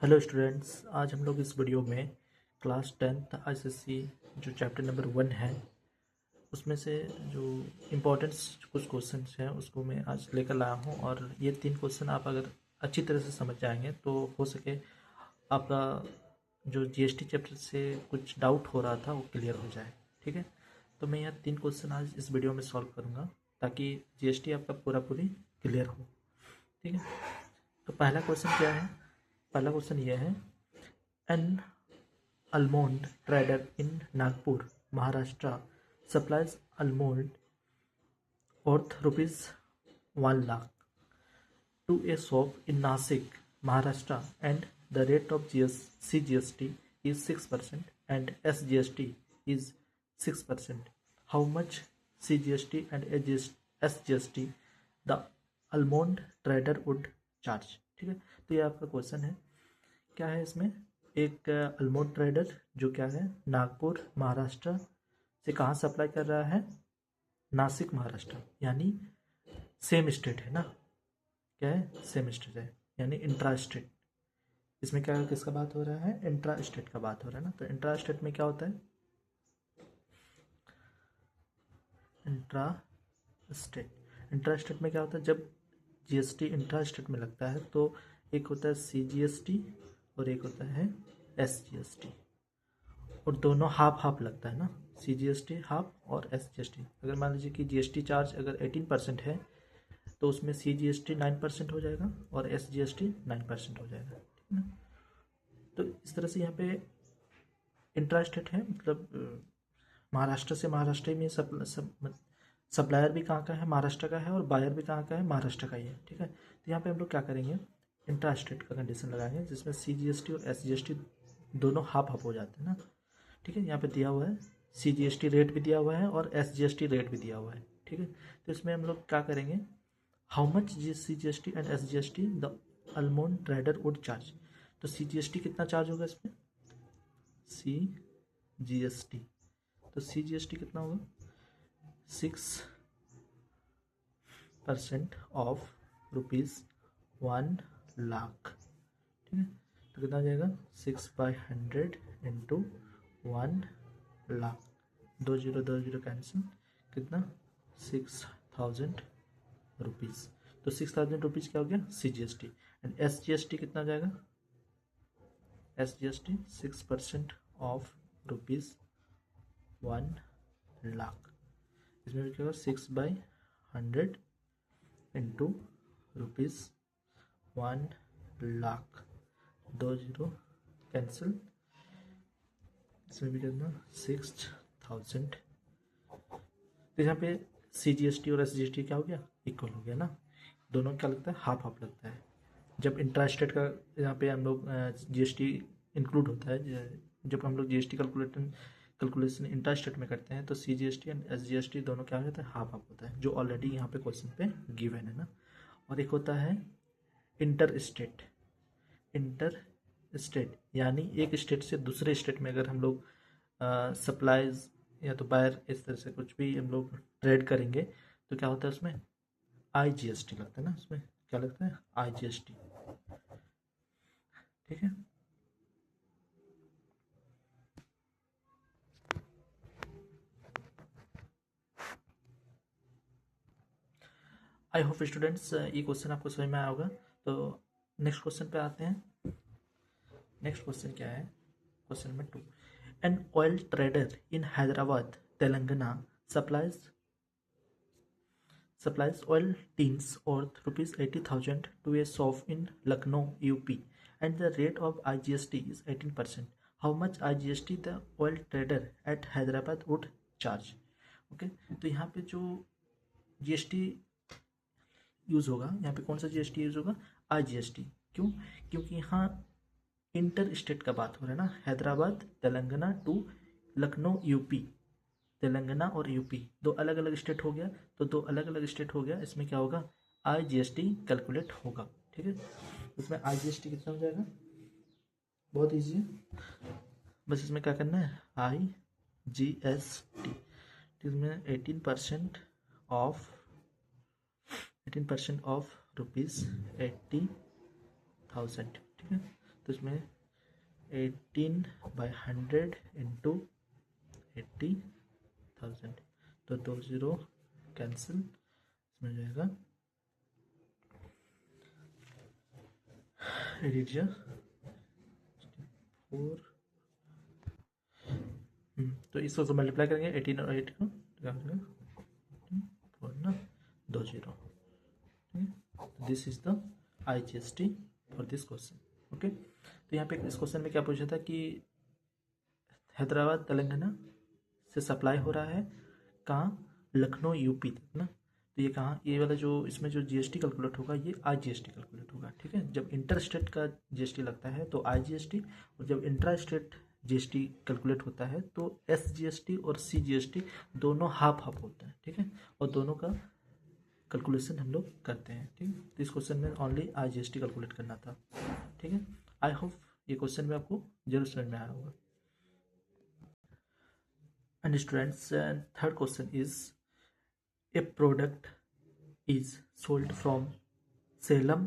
Hello students, आज हम लोग इस वीडियो में क्लास 10th आईसीएसई जो चैप्टर नंबर 1 है उसमें से जो इम्पोर्टेंट्स कुछ क्वेश्चंस हैं उसको मैं आज लेकर लाया हूं। और ये 3 क्वेश्चन आप अगर अच्छी तरह से समझ जाएंगे तो हो सके आपका जो जीएसटी चैप्टर से कुछ डाउट हो रहा था वो क्लियर हो जाए। ठीक है, तो मैं यह 3 क्वेश्चन आज इस वीडियो में सॉल्व करूँगा ताकि जीएसटी आपका पूरी क्लियर हो। ठीक है, तो पहला क्वेश्चन क्या है? पहला क्वेश्चन ये है, N almond trader in Nagpur, Maharashtra supplies almond worth rupees 1 lakh to a shop in Nasik, Maharashtra, and the rate of CGST is 6% and SGST is 6%. How much CGST and SGST the almond trader would charge? ठीक है, तो ये आपका question है। क्या है इसमें? एक अलमोंड ट्रेडर जो क्या है नागपुर महाराष्ट्र से कहाँ सप्लाई कर रहा है? नासिक महाराष्ट्र, यानी सेम स्टेट है ना। क्या है? सेम स्टेट है, यानी इंट्रा स्टेट। इसमें क्या किसका बात हो रहा है? इंट्रा स्टेट का बात हो रहा है ना। तो इंट्रा स्टेट में क्या होता है? इंट्रा स्टेट में क्या होता है? जब जीएसटी इंट्रा स्टेट में लगता है तो एक होता है सीजीएसटी और एक होता है एसजीएसटी, और दोनों हाफ हाफ लगता है ना। सीजीएसटी हाफ और एसजीएसटी। अगर मान लीजिए कि जीएसटी चार्ज अगर 18% है तो उसमें सीजीएसटी 9% हो जाएगा और एसजीएसटी 9% हो जाएगा। ठीक है ना। तो इस तरह से यहाँ पे इंट्रा स्टेट है, मतलब महाराष्ट्र से महाराष्ट्र में सप्लायर भी कहाँ का है? महाराष्ट्र का है, और बायर भी कहाँ का है? महाराष्ट्र का ही है। ठीक है, तो यहाँ पे हम लोग क्या करेंगे? इंट्रा स्टेट का कंडीशन लगाएंगे जिसमें सीजीएसटी और एसजीएसटी दोनों हाफ हाफ हो जाते हैं ना। ठीक है, यहाँ पे दिया हुआ है सीजीएसटी रेट भी दिया हुआ है और एसजीएसटी रेट भी दिया हुआ है। ठीक है, तो इसमें हम लोग क्या करेंगे? How much CGST and SGST the अलमोंड trader would charge. तो सीजीएसटी कितना चार्ज होगा इसमें? सीजीएसटी, तो सीजीएसटी कितना होगा? 6% ऑफ ₹1,00,000। ठीक है, तो कितना हो जाएगा? 6/100 इंटू 1,00,000। 2 0 कैंसिल, कितना? 6,000 रुपीज़। तो 6,000 रुपीज़ क्या हो गया? सीजीएसटी। एंड एसजीएसटी कितना हो जाएगा? SGST 6% of ₹1,00,000। इसमें भी क्या होगा? 6/100 इंटू ₹1,00,000। 2 0 कैंसिल, इसमें भी कितना? 6,000। तो यहाँ पे सीजीएसटी और एसजीएसटी क्या हो गया? इक्वल हो गया ना। दोनों क्या लगता है? हाफ हाफ लगता है। जब इंट्रा स्टेट का यहाँ पे हम लोग जीएसटी इंक्लूड होता है, जब हम लोग जीएसटी कैलकुलेशन इंट्रा स्टेट में करते हैं तो सीजीएसटी एंड एसजीएसटी दोनों क्या हो जाता है? हाफ हाफ होता है, जो ऑलरेडी यहाँ पे क्वेश्चन पे गिवन है ना। और एक होता है इंटर स्टेट। इंटर स्टेट यानी एक स्टेट से दूसरे स्टेट में अगर हम लोग सप्लाईज या तो बायर इस तरह से कुछ भी हम लोग ट्रेड करेंगे तो क्या होता है? उसमें आईजीएसटी लगता है ना। उसमें क्या लगता है? आईजीएसटी। ठीक है, आई होप स्टूडेंट्स ये क्वेश्चन आपको समझ में आया होगा। तो नेक्स्ट क्वेश्चन पे आते हैं। नेक्स्ट क्वेश्चन क्या है? Question number 2, an oil trader in Hyderabad Telangana supplies oil tins worth ₹80,000 to a shop in Lucknow, UP, and the rate of IGST is 18%. How much IGST the oil trader at Hyderabad would charge? Okay, तो यहाँ पे जो GST use होगा, यहाँ पे कौन सा GST use होगा? आईजीएसटी। क्यों? क्योंकि यहाँ इंटर स्टेट का बात हो रहा है ना। हैदराबाद तेलंगाना टू लखनऊ यूपी, तेलंगाना और यूपी दो अलग अलग स्टेट हो गया। तो दो अलग अलग स्टेट हो गया, इसमें क्या होगा? आईजीएसटी कैलकुलेट होगा। ठीक है, इसमें आईजीएसटी कितना हो जाएगा? बहुत ईजी है, बस इसमें क्या करना है? आईजीएसटी, इसमें 18% ऑफ ₹80,000। ठीक है, तो इसमें 18/100 इंटू 80,000, तो 2 0 कैंसिल, इसमें हो जाएगा 4। तो इसको मल्टीप्लाई करेंगे 18 और 8 को, क्या हो जाएगा 4 ना 2 0। This is the IGST for this question. Okay, तो यहाँ पे इस क्वेश्चन में क्या पूछा था कि हैदराबाद तेलंगाना से सप्लाई हो रहा है कहाँ, लखनऊ यूपी तक ना। तो ये कहाँ, ये वाला जो इसमें जो GST कैलकुलेट होगा ये IGST कैलकुलेट होगा। ठीक है, जब इंटर स्टेट का GST लगता है तो IGST, और जब इंट्रा स्टेट GST कैलकुलेट होता है तो SGST और CGST दोनों हाफ हाफ होता है। ठीक है, और दोनों का कैलकुलेशन हम लोग करते हैं। ठीक है, तो इस क्वेश्चन में ओनली IGST कैलकुलेट करना था। ठीक है, आई होप ये क्वेश्चन में आपको जरूर समझ में आया होगा। And students, third question is, a product is sold from Salem